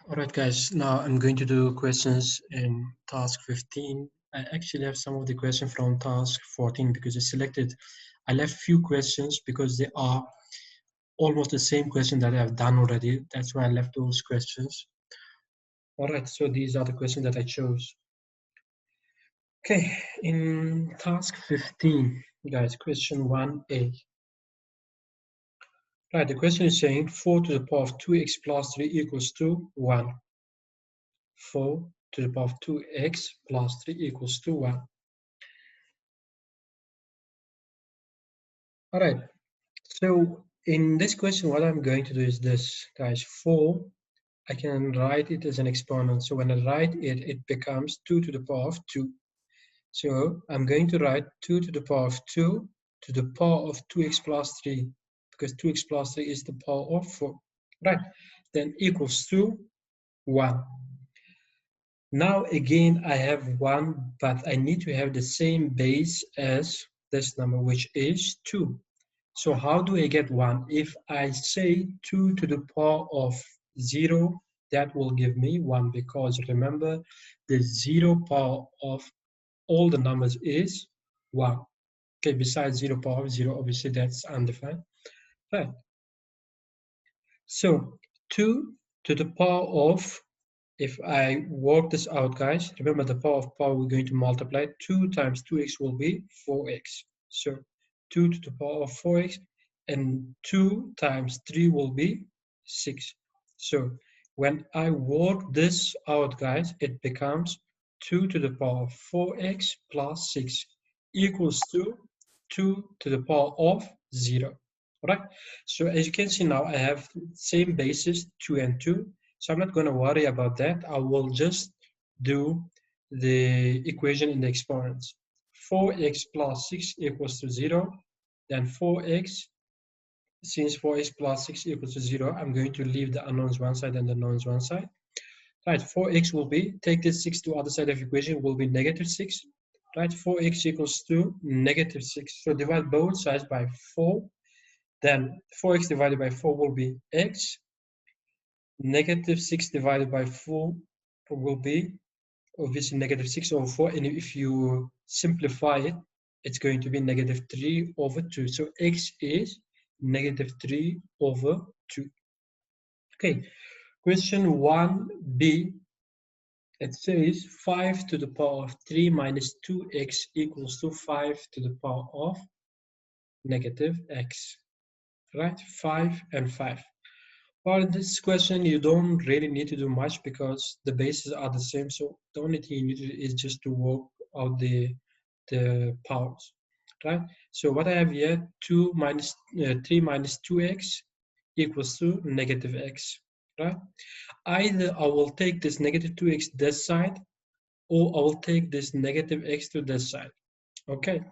Alright guys, now I'm going to do questions in task 15. I actually have some of the questions from task 14 because I left few questions because they are almost the same question that I've done already. That's why I left those questions. Alright, so these are the questions that I chose. Okay, in task 15, guys, question 1a. Right, the question is saying 4 to the power of 2x plus 3 equals to 1. 4 to the power of 2x plus 3 equals to 1. All right, so in this question, what I'm going to do is this, guys. 4, I can write it as an exponent. So when I write it, it becomes 2 to the power of 2. So I'm going to write 2 to the power of 2 to the power of 2x plus 3, because 2x plus 3 is the power of 4. Right, then equals to 1. Now again, I have 1, but I need to have the same base as this number, which is 2. So how do I get 1? If I say 2 to the power of 0, that will give me 1, because remember, the 0 power of all the numbers is 1. Okay, besides 0 power of 0, obviously that's undefined. Right. So 2 to the power of, if I work this out, guys, remember the power of power, we're going to multiply. 2 times 2x will be 4x. So 2 to the power of 4x, and 2 times 3 will be 6. So when I work this out, guys, it becomes 2 to the power of 4x plus 6 equals to 2 to the power of 0. All right? So as you can see now, I have same basis, 2 and 2. So I'm not going to worry about that. I will just do the equation in the exponents. 4x plus 6 equals to 0. Then 4x, since 4x plus 6 equals to 0, I'm going to leave the unknowns one side and the knowns one side. Right, 4x will be, take this 6 to other side of the equation, will be negative 6. Right, 4x equals to negative 6. So divide both sides by 4. Then 4x divided by 4 will be x. Negative 6 divided by 4 will be obviously negative 6 over 4. And if you simplify it, it's going to be negative 3 over 2. So x is negative 3 over 2. Okay, question 1b. It says 5 to the power of 3 minus 2x equals to 5 to the power of negative x. Right, 5 and 5. Well, in this question, you don't really need to do much because the bases are the same. So the only thing you need to do is just to work out the powers, right? So what I have here, 3 minus 2x equals to negative x, right? Either I will take this negative 2x this side, or I will take this negative x to this side, okay?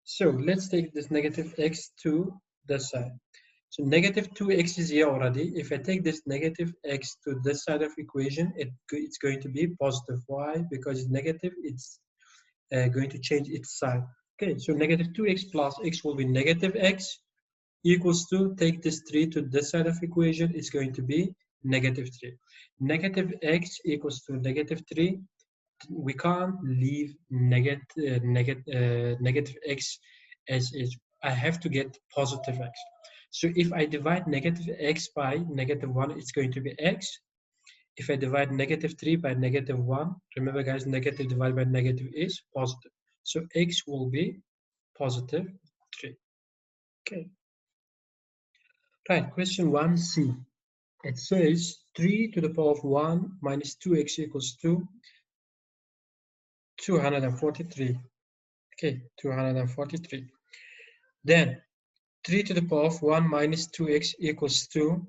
So let's take this negative x to this side. So negative 2x is here already. If I take this negative x to this side of equation, it's going to be positive. Why? Because it's negative, it's going to change its sign. Okay, so negative 2x plus x will be negative x equals to, take this 3 to this side of equation, it's going to be negative 3. Negative x equals to negative 3. We can't leave negative x as is. I have to get positive x. So if I divide negative x by negative 1, it's going to be x. If I divide negative 3 by negative 1, remember guys, negative divided by negative is positive. So x will be positive 3. Okay. Right, question 1c. It says 3 to the power of 1 minus 2x equals to 243. Okay, 243. Then 3 to the power of 1 minus 2x equals to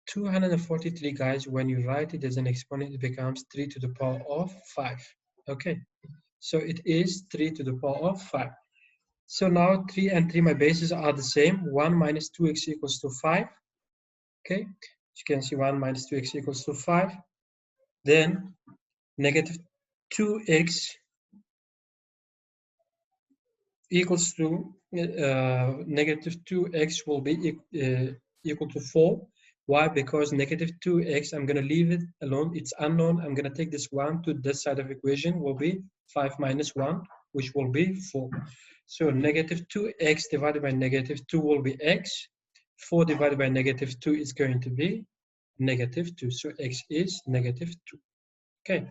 243, guys. When you write it as an exponent, it becomes 3 to the power of 5. Okay, so it is 3 to the power of 5. So now 3 and 3, my bases are the same. 1 minus 2x equals to 5. Okay, as you can see, 1 minus 2x equals to 5. Then negative 2x equals to negative 2x will be equal to 4. Why? Because negative 2x, I'm going to leave it alone. It's unknown. I'm going to take this 1 to this side of equation, will be 5 minus 1, which will be 4. So negative 2x divided by negative 2 will be x. 4 divided by negative 2 is going to be negative 2. So x is negative 2. Okay,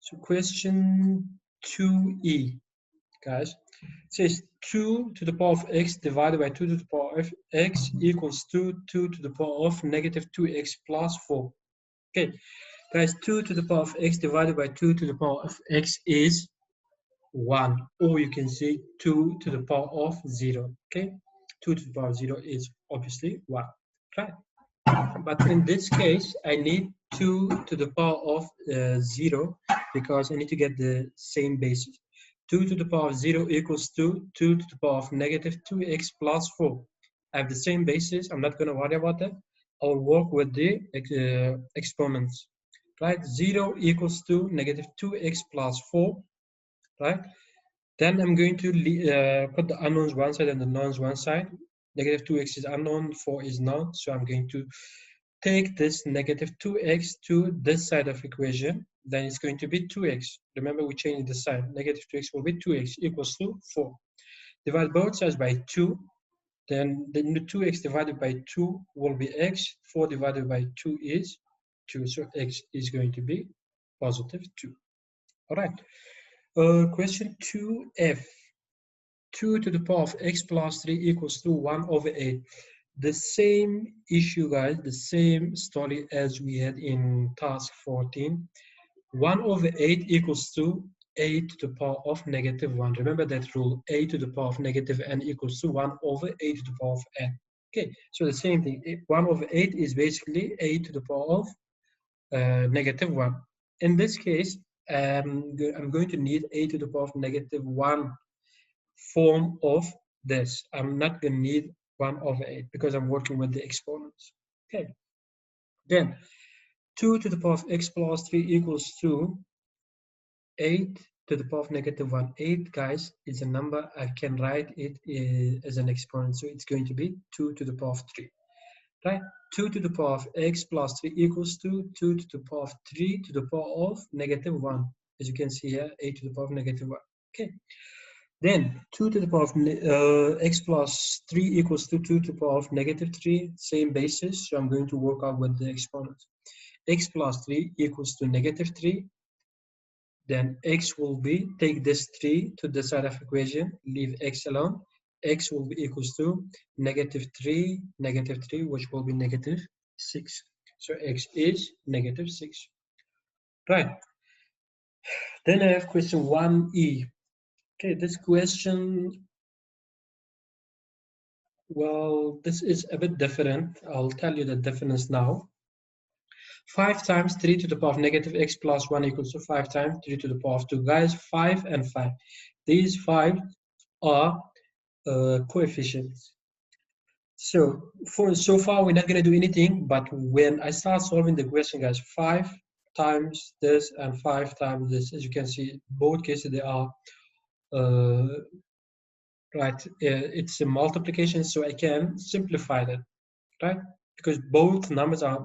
so question 2e, guys. It says 2 to the power of x divided by 2 to the power of x equals 2 to the power of negative 2x plus 4. Okay, guys, 2 to the power of x divided by 2 to the power of x is 1. Or you can say 2 to the power of 0. Okay, 2 to the power of 0 is obviously 1. Right? But in this case, I need 2 to the power of 0 because I need to get the same basis. 2 to the power of 0 equals 2. 2 to the power of negative 2x plus 4. I have the same basis. I'm not going to worry about that. I'll work with the exponents. Right? 0 equals 2, negative 2x plus 4. Right? Then I'm going to put the unknowns one side and the knowns one side. Negative 2x is unknown, 4 is known. So I'm going to take this negative 2x to this side of equation, then it's going to be 2x. Remember, we changed the sign. Negative 2x will be 2x equals to 4. Divide both sides by 2, then the 2x divided by 2 will be x. 4 divided by 2 is 2, so x is going to be positive 2. All right. Question 2f. 2 to the power of x plus 3 equals to 1 over 8. The same issue, guys, the same story as we had in task 14. 1 over 8 equals to 8 to the power of negative 1. Remember that rule, a to the power of negative n equals to 1 over 8 to the power of n. Okay, so the same thing. 1 over 8 is basically a to the power of negative 1. In this case, I'm going to need a to the power of negative 1 form of this. I'm not going to need 1 over 8 because I'm working with the exponents. Okay. Then 2 to the power of x plus 3 equals to 8 to the power of negative 1. 8, guys, is a number. I can write it as an exponent. So it's going to be 2 to the power of 3. Right? 2 to the power of x plus 3 equals to 2 to the power of 3 to the power of negative 1. As you can see here, 8 to the power of negative 1. Okay. Then 2 to the power of x plus 3 equals to 2 to the power of negative 3. Same basis, so I'm going to work out with the exponents. X plus 3 equals to negative 3. Then x will be, take this 3 to the side of equation, leave x alone. X will be equals to negative 3, which will be negative 6. So x is negative 6. Right. Then I have question 1e. Okay, this question, well, this is a bit different. I'll tell you the difference now. 5 times 3 to the power of negative x plus 1 equals to 5 times 3 to the power of 2. Guys, 5 and 5. These 5 are coefficients. So so far, we're not going to do anything, but when I start solving the question, guys, 5 times this and 5 times this, as you can see, both cases, they are right. It's a multiplication, so I can simplify that, right? Because both numbers are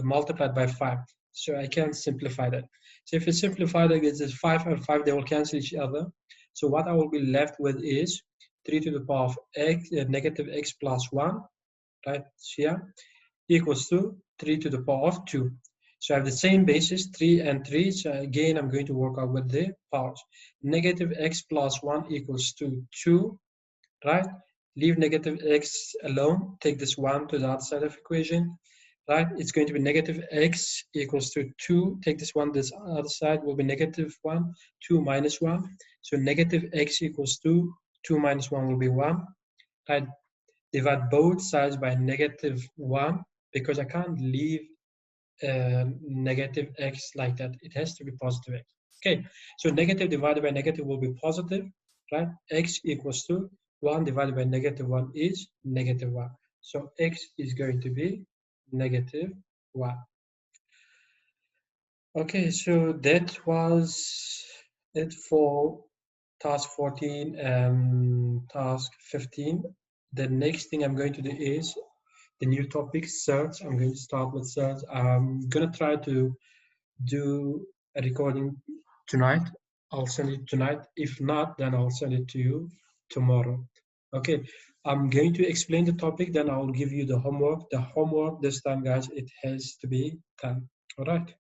multiplied by 5. So I can simplify that. So if you simplify that, it's 5 and 5, they will cancel each other. So what I will be left with is 3 to the power of x, negative x plus 1, right here, equals to 3 to the power of 2. So I have the same basis, 3 and 3. So again, I'm going to work out with the powers. Negative x plus 1 equals to 2, right? Leave negative x alone. Take this 1 to the other side of equation, right? It's going to be negative x equals to 2. Take this 1 this other side will be negative 1. 2 minus 1. So negative x equals 2. 2 minus 1 will be 1. Right? Divide both sides by negative 1 because I can't leave negative x like that. It has to be positive x. Okay, so negative divided by negative will be positive, right? X equals to 1 divided by negative 1 is negative 1. So x is going to be negative 1. Okay, so that was it for task 14 and task 15. The next thing I'm going to do is the new topic, search. I'm going to start with search. I'm gonna try to do a recording tonight. I'll send it tonight. If not, then I'll send it to you tomorrow. Okay, I'm going to explain the topic, then I'll give you the homework. The homework this time, guys, it has to be done. All right.